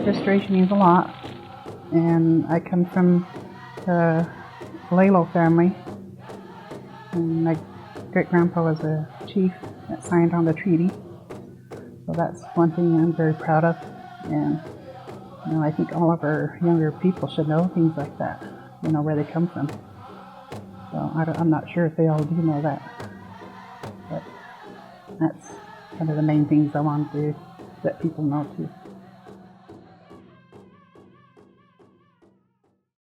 ancestry means a lot, and I come from the Lalo family, and my great-grandpa was a chief that signed on the treaty, so that's one thing I'm very proud of. And I think all of our younger people should know things like that, where they come from. So I'm not sure if they all do know that, but that's kind of the main things I want to let people know too.